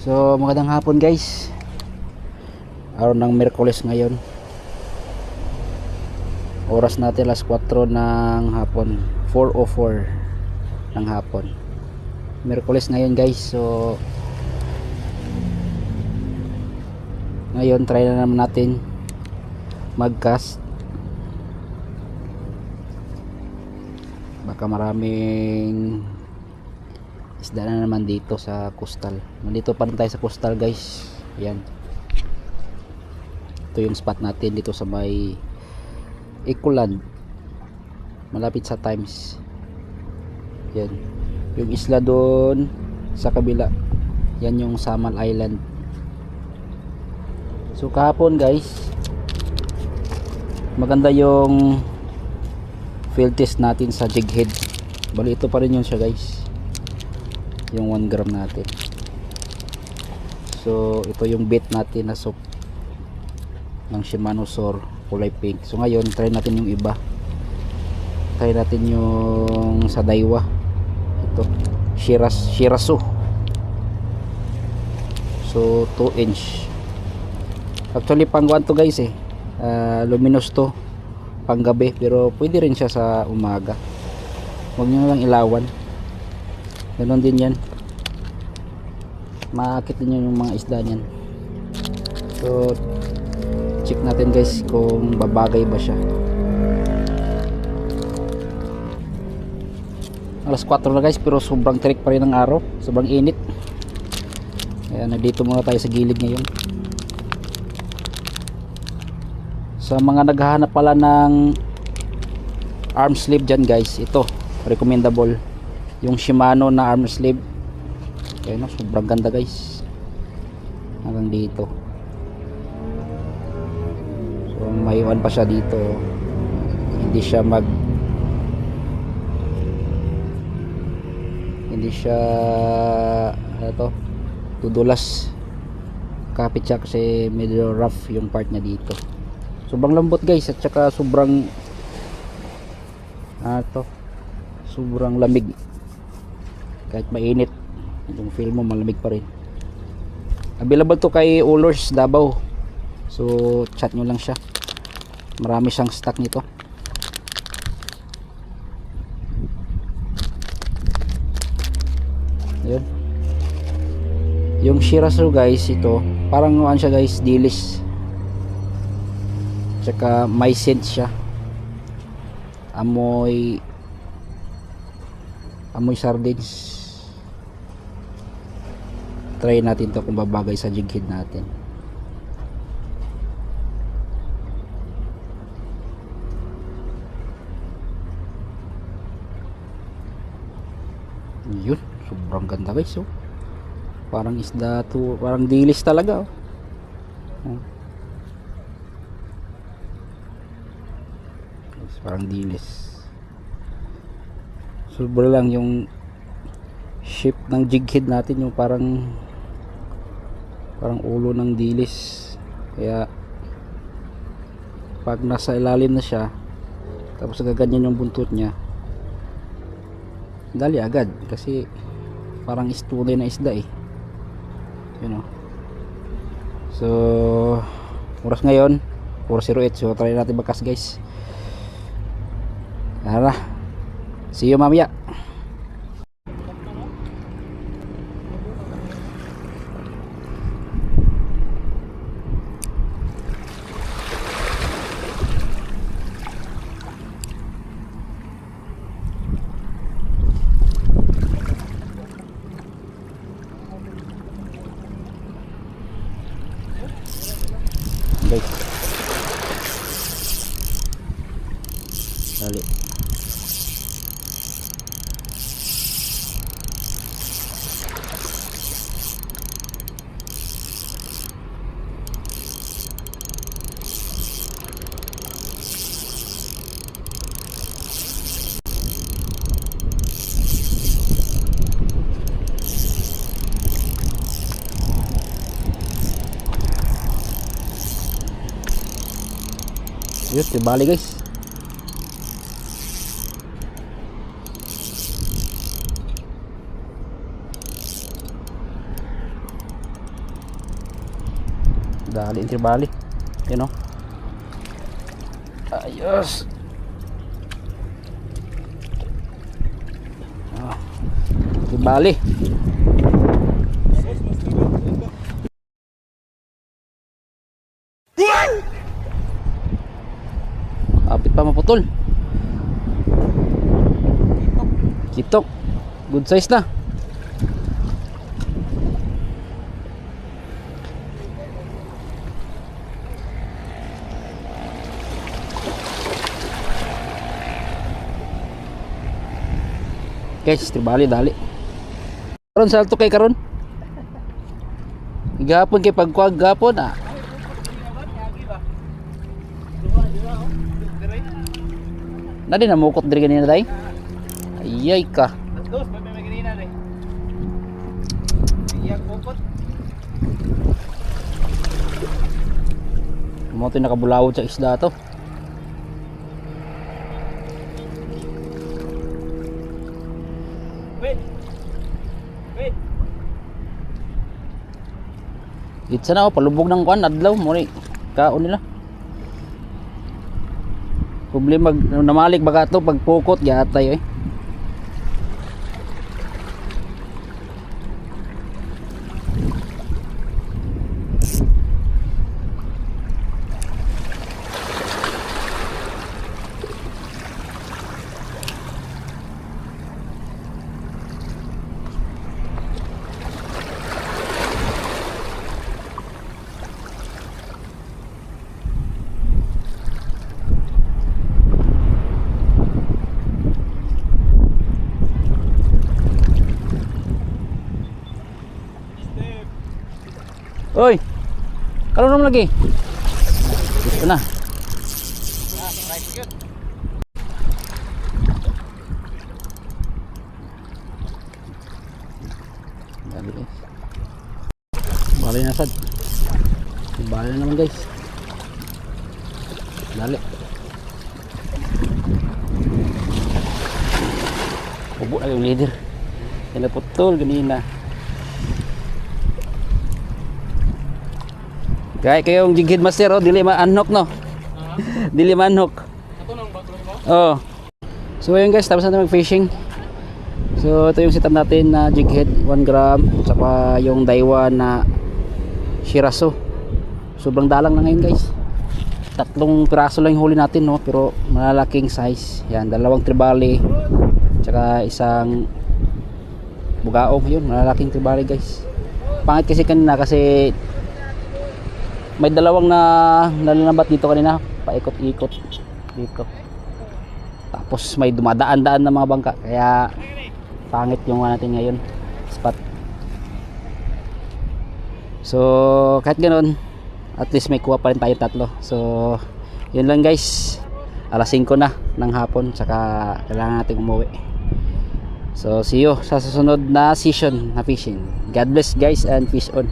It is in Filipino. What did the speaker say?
So magandang hapon guys. Araw ng Miyerkules ngayon. Oras natin alas 4 ng hapon, 4:04 ng hapon. Miyerkules ngayon guys. So ngayon try na naman natin mag-cast. Baka maraming isda na naman dito sa coastal. Nandito pa rin tayo sa coastal guys. Yan. Ito yung spot natin dito sa may Ecoland, malapit sa Times. Yan. Yung isla doon sa kabila, yan yung Samal Island. So kahapon guys, maganda yung field test natin sa jig head. Bali ito pa rin yun siya guys, yung 1 gram natin. So ito yung bait natin na soap ng Shimano Sor, kulay pink. So ngayon try natin yung iba, try natin yung sa Daiwa, ito Shirasu. So 2 inch, actually pang 1 to guys luminous to pang gabi, pero pwede rin siya sa umaga. Huwag nyo lang ilawan, ganon din yan, maakit din yung mga isda nyan. So check natin guys kung babagay ba siya. Alas 4 na guys, pero sobrang tirik pa rin ng araw, sobrang init. Kaya nandito muna tayo sa gilid ngayon. Sa mga naghahanap pala ng arm sleeve dyan guys, ito recommendable, yung Shimano na arm sleeve. Kaya no, sobrang ganda guys, hanggang dito. So may iwan pa siya dito, hindi siya tudulas, kapit siya kasi medyo rough yung part niya dito. Sobrang lambot guys, at saka sobrang sobrang lamig. Kahit mainit, yung feel mo malamig pa rin. Available to kay Ulors Davao. So chat nyo lang siya, marami siyang stock nito. Ayun. Yung Shirasu guys, ito parang ano siya guys, dilis, tsaka may scent siya, amoy sardines. Try natin to kung babagay sa jig head natin. Yun, sobrang ganda guys. Oh, parang isda to, parang dilis talaga. Oh. Parang dilis. Sobra lang yung shape ng jig head natin, yung parang ulo ng dilis. Kaya pag nasa ilalim na siya, tapos gaganyan yung buntot niya, dali agad kasi parang tunay na isda you know. So oras ngayon 4:08. So try natin magkas guys. Tara, see you mamaya. Guys, dali. Yun, tibali guys. Dali tribali. You know. Ayos. Tribali. Kapit pa maputol. Kitok. Good size na. Guys, tribali dali. Karon salto kay karon. Gapon kay pagkuag gapon ah. Nadi na mukot diri ganina day. Ayay ka. Dos, may ganina rin. Iyak pupot. Mo to nakabulawod sa isda to. Wait. Wait. Itsa na palubog ng kuan adlaw mo ni kaon nila. Problema namalik baga to pag pukot yatay eh. Oy. Kalau naman lagi. Ito na. Dali guys. Bali na sad. Bali na naman guys. Dali. Ubo na yung leader. Kaya putol ganina. Kaya kayong jig headmaster oh, dili ma-unhook no. Dili ma-unhook. Ito nang bago mo? Oh. So ayun guys, tapos na mag-fishing. So ito yung setup natin na jig head 1 gram, saka yung Daiwa na Shirazo. Sobrang dalang na ngayon guys. 3 piraso lang yung huli natin no, pero malalaking size. Yan, 2 tribali, saka isang bugaong, yun, malalaking tribali guys. Pangit kasi kanina kasi may 2 na nalalabat dito kanina, paikot-ikot dito. Tapos may dumadaan-daan na mga bangka, kaya pangit yung natin ngayon spot. So kahit ganoon, at least may kuha pa rin tayo 3. So yun lang guys, alas 5 na ng hapon, saka kailangan natin umuwi. So see you sa susunod na season na fishing. God bless guys and fish on.